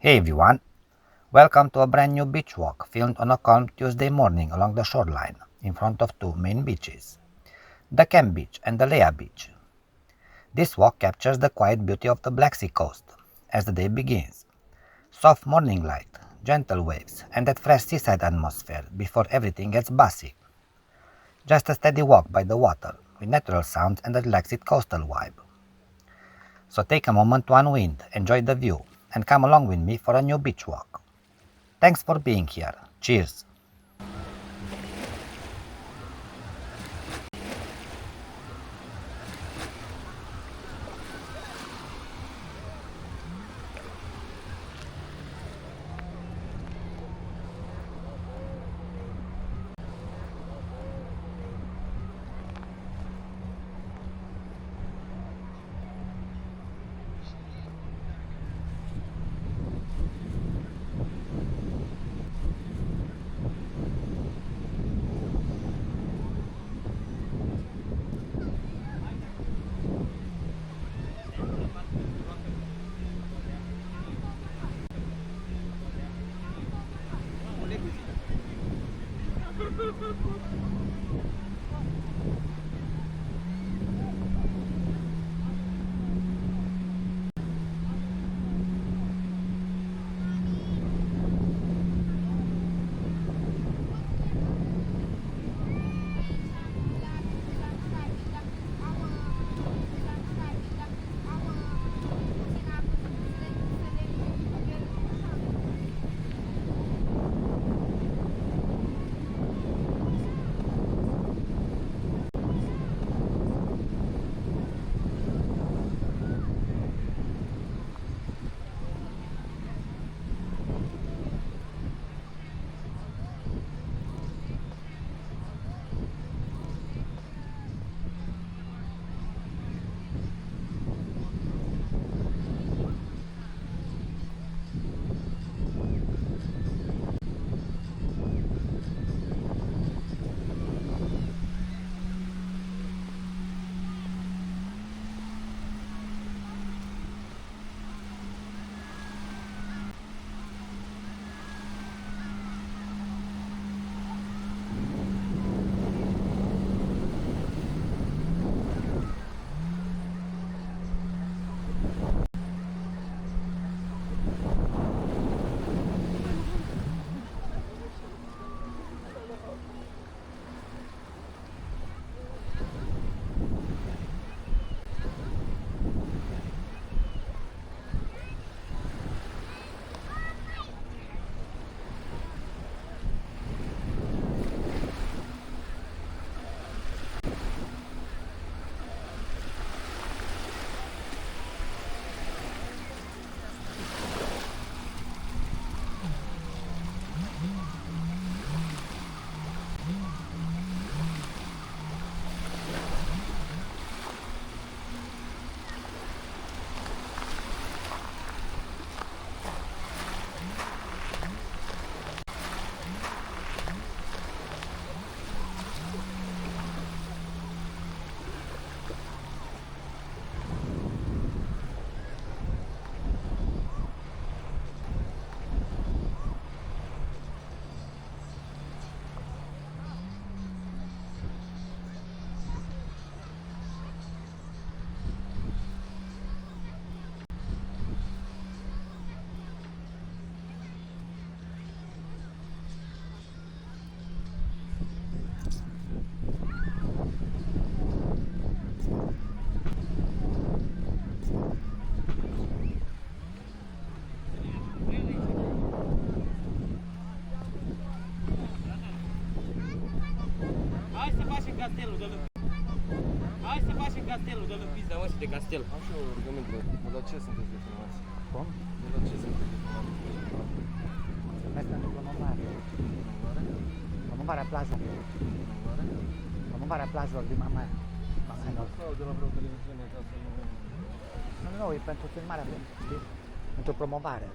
Hey everyone, welcome to a brand new beach walk filmed on a calm Tuesday morning along the shoreline in front of two main beaches, the Camp Beach and the Laya Beach. This walk captures the quiet beauty of the Black Sea coast as the day begins. Soft morning light, gentle waves, and that fresh seaside atmosphere before everything gets bussy. Just a steady walk by the water with natural sounds and a relaxed coastal vibe. So take a moment to unwind, enjoy the view, and come along with me for a new beach walk. Thanks for being here. Cheers! Castelul, dă-l. Hai să facem castelul, dă-l în pizda, mă, și de castel. Am și eu rugământ, de la ce sunteți definimați? Cum? De la ce sunteți definimați? Mulțumesc pentru promovare. Promovarea plajelor. Promovarea plajelor din Mamaia Nord. Sau de la vreo televiziune ca să nu... Nu, e pentru filmarea, știi? Pentru promovare.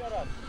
oraș.